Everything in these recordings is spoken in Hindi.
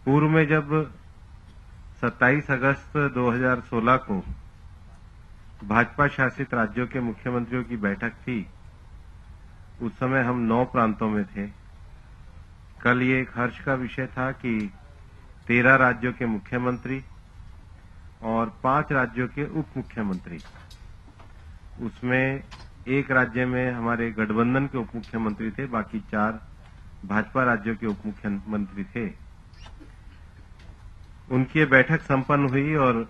पूर्व में जब 27 अगस्त 2016 को भाजपा शासित राज्यों के मुख्यमंत्रियों की बैठक थी, उस समय हम 9 प्रांतों में थे। कल ये एक हर्ष का विषय था कि 13 राज्यों के मुख्यमंत्री और 5 राज्यों के उप मुख्यमंत्री, उसमें एक राज्य में हमारे गठबंधन के उप मुख्यमंत्री थे, बाकी 4 भाजपा राज्यों के उप मुख्यमंत्री थे। उनकी ये बैठक संपन्न हुई और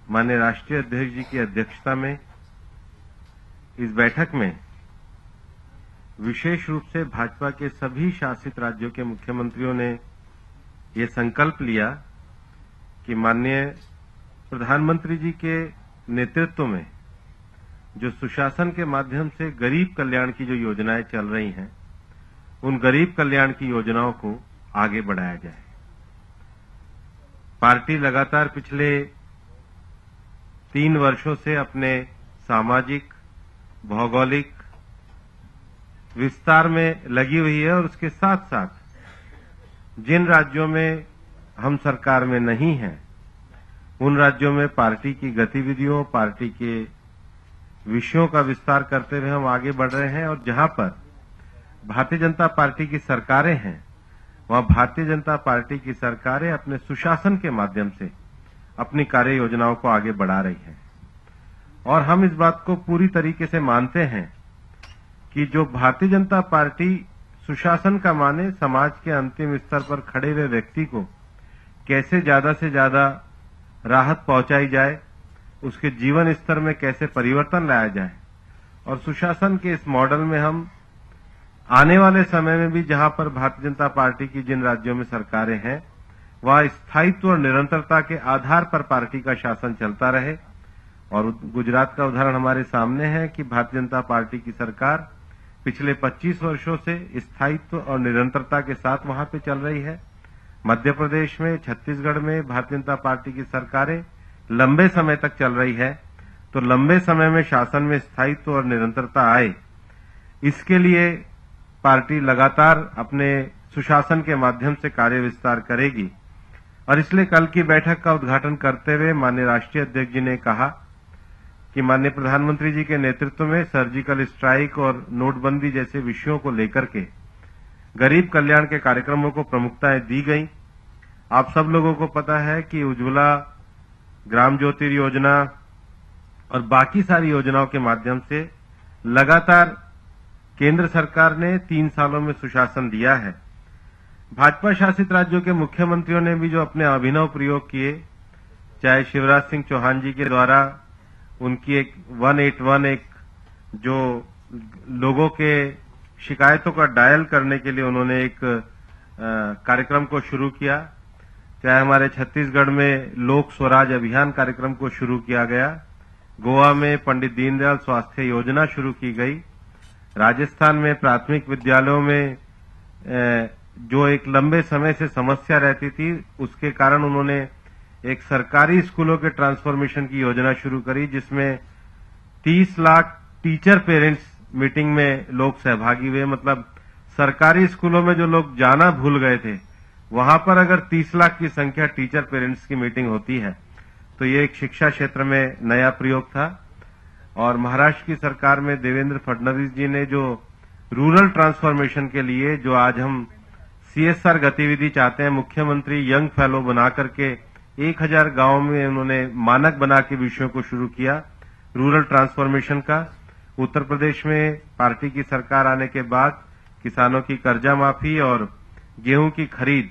माननीय राष्ट्रीय अध्यक्ष जी की अध्यक्षता में इस बैठक में विशेष रूप से भाजपा के सभी शासित राज्यों के मुख्यमंत्रियों ने ये संकल्प लिया कि माननीय प्रधानमंत्री जी के नेतृत्व में जो सुशासन के माध्यम से गरीब कल्याण की जो योजनाएं चल रही हैं, उन गरीब कल्याण की योजनाओं को आगे बढ़ाया जाए। पार्टी लगातार पिछले 3 वर्षों से अपने सामाजिक, भौगोलिक विस्तार में लगी हुई है और उसके साथ साथ जिन राज्यों में हम सरकार में नहीं हैं, उन राज्यों में पार्टी की गतिविधियों, पार्टी के विषयों का विस्तार करते हुए हम आगे बढ़ रहे हैं। और जहां पर भारतीय जनता पार्टी की सरकारें हैं, वहां भारतीय जनता पार्टी की सरकारें अपने सुशासन के माध्यम से अपनी कार्य योजनाओं को आगे बढ़ा रही हैं। और हम इस बात को पूरी तरीके से मानते हैं कि जो भारतीय जनता पार्टी सुशासन का माने समाज के अंतिम स्तर पर खड़े हुए व्यक्ति को कैसे ज्यादा से ज्यादा राहत पहुंचाई जाए, उसके जीवन स्तर में कैसे परिवर्तन लाया जाए, और सुशासन के इस मॉडल में हम आने वाले समय में भी जहां पर भारतीय जनता पार्टी की जिन राज्यों में सरकारें हैं, वहां स्थायित्व और निरंतरता के आधार पर पार्टी का शासन चलता रहे। और गुजरात का उदाहरण हमारे सामने है कि भारतीय जनता पार्टी की सरकार पिछले 25 वर्षों से स्थायित्व और निरंतरता के साथ वहां पे चल रही है। मध्य प्रदेश में, छत्तीसगढ़ में भारतीय जनता पार्टी की सरकारें लंबे समय तक चल रही है। तो लंबे समय में शासन में स्थायित्व और निरंतरता आए, इसके लिए पार्टी लगातार अपने सुशासन के माध्यम से कार्य विस्तार करेगी। और इसलिए कल की बैठक का उद्घाटन करते हुए माननीय राष्ट्रीय अध्यक्ष जी ने कहा कि माननीय प्रधानमंत्री जी के नेतृत्व में सर्जिकल स्ट्राइक और नोटबंदी जैसे विषयों को लेकर के गरीब कल्याण के कार्यक्रमों को प्रमुखताएं दी गई। आप सब लोगों को पता है कि उज्ज्वला, ग्राम ज्योति योजना और बाकी सारी योजनाओं के माध्यम से लगातार केंद्र सरकार ने 3 सालों में सुशासन दिया है। भाजपा शासित राज्यों के मुख्यमंत्रियों ने भी जो अपने अभिनव प्रयोग किए, चाहे शिवराज सिंह चौहान जी के द्वारा उनकी एक 181 जो लोगों के शिकायतों का डायल करने के लिए उन्होंने एक कार्यक्रम को शुरू किया, चाहे हमारे छत्तीसगढ़ में लोक स्वराज अभियान कार्यक्रम को शुरू किया गया, गोवा में पंडित दीनदयाल स्वास्थ्य योजना शुरू की गई, राजस्थान में प्राथमिक विद्यालयों में जो एक लंबे समय से समस्या रहती थी, उसके कारण उन्होंने एक सरकारी स्कूलों के ट्रांसफॉर्मेशन की योजना शुरू करी, जिसमें 30 लाख टीचर पेरेंट्स मीटिंग में लोग सहभागी हुए। मतलब सरकारी स्कूलों में जो लोग जाना भूल गए थे, वहां पर अगर 30 लाख की संख्या टीचर पेरेंट्स की मीटिंग होती है, तो ये एक शिक्षा क्षेत्र में नया प्रयोग था। और महाराष्ट्र की सरकार में देवेंद्र फडणवीस जी ने जो रूरल ट्रांसफॉर्मेशन के लिए जो आज हम CSR गतिविधि चाहते हैं, मुख्यमंत्री यंग फेलो बना करके 1000 गांवों में उन्होंने मानक बना के विषयों को शुरू किया रूरल ट्रांसफॉर्मेशन का। उत्तर प्रदेश में पार्टी की सरकार आने के बाद किसानों की कर्जा माफी और गेहूं की खरीद,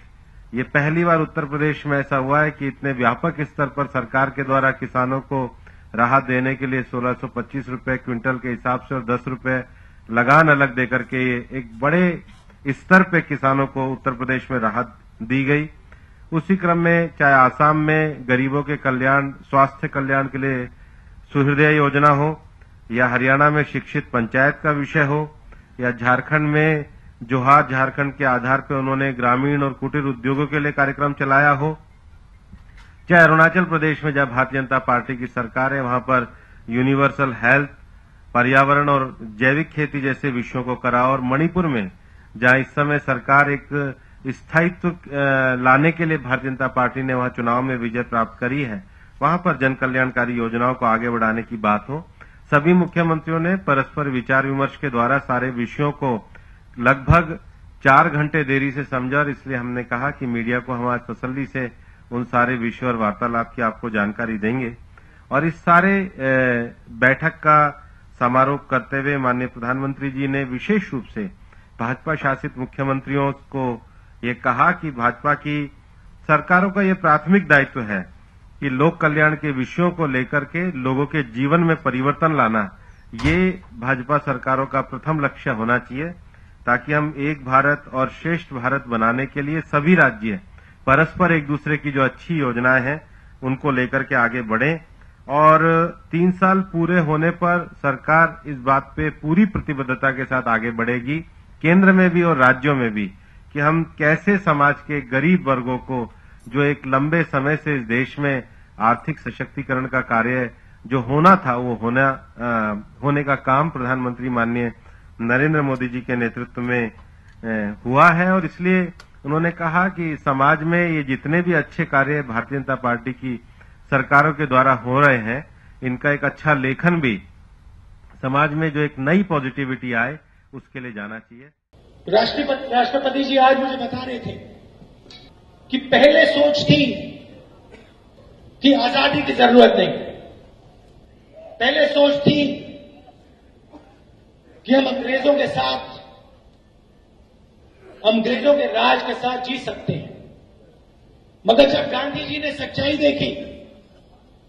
ये पहली बार उत्तर प्रदेश में ऐसा हुआ है कि इतने व्यापक स्तर पर सरकार के द्वारा किसानों को राहत देने के लिए 1625 रुपए क्विंटल के हिसाब से और 10 रुपए लगान अलग देकर के एक बड़े स्तर पे किसानों को उत्तर प्रदेश में राहत दी गई। उसी क्रम में चाहे आसाम में गरीबों के कल्याण, स्वास्थ्य कल्याण के लिए सुहृदय योजना हो, या हरियाणा में शिक्षित पंचायत का विषय हो, या झारखंड में जोहार झारखंड के आधार पर उन्होंने ग्रामीण और कुटीर उद्योगों के लिए कार्यक्रम चलाया हो, चाहे अरुणाचल प्रदेश में जब भारतीय जनता पार्टी की सरकार है, वहां पर यूनिवर्सल हेल्थ, पर्यावरण और जैविक खेती जैसे विषयों को करा, और मणिपुर में जहां इस समय सरकार एक स्थायित्व लाने के लिए भारतीय जनता पार्टी ने वहां चुनाव में विजय प्राप्त करी है, वहां पर जन कल्याणकारी योजनाओं को आगे बढ़ाने की बात हो। सभी मुख्यमंत्रियों ने परस्पर विचार विमर्श के द्वारा सारे विषयों को लगभग 4 घंटे देरी से समझा, और इसलिए हमने कहा कि मीडिया को हम आज तसल्ली से उन सारे विषयों और वार्तालाप की आपको जानकारी देंगे। और इस सारे बैठक का समारोह करते हुए माननीय प्रधानमंत्री जी ने विशेष रूप से भाजपा शासित मुख्यमंत्रियों को ये कहा कि भाजपा की सरकारों का ये प्राथमिक दायित्व है कि लोक कल्याण के विषयों को लेकर के लोगों के जीवन में परिवर्तन लाना, ये भाजपा सरकारों का प्रथम लक्ष्य होना चाहिए, ताकि हम एक भारत और श्रेष्ठ भारत बनाने के लिए सभी राज्य परस्पर एक दूसरे की जो अच्छी योजनाएं हैं उनको लेकर के आगे बढ़ें। और 3 साल पूरे होने पर सरकार इस बात पे पूरी प्रतिबद्धता के साथ आगे बढ़ेगी, केंद्र में भी और राज्यों में भी, कि हम कैसे समाज के गरीब वर्गों को, जो एक लंबे समय से इस देश में आर्थिक सशक्तिकरण का कार्य जो होना था वो होने का काम प्रधानमंत्री माननीय नरेंद्र मोदी जी के नेतृत्व में हुआ है। और इसलिए उन्होंने कहा कि समाज में ये जितने भी अच्छे कार्य भारतीय जनता पार्टी की सरकारों के द्वारा हो रहे हैं, इनका एक अच्छा लेखन भी समाज में जो एक नई पॉजिटिविटी आए उसके लिए जाना चाहिए। राष्ट्रपति जी आज मुझे बता रहे थे कि पहले सोच थी कि आजादी की जरूरत नहीं, पहले सोच थी कि हम अंग्रेजों के साथ, अंग्रेजों के राज के साथ जी सकते हैं। मगर जब गांधी जी ने सच्चाई देखी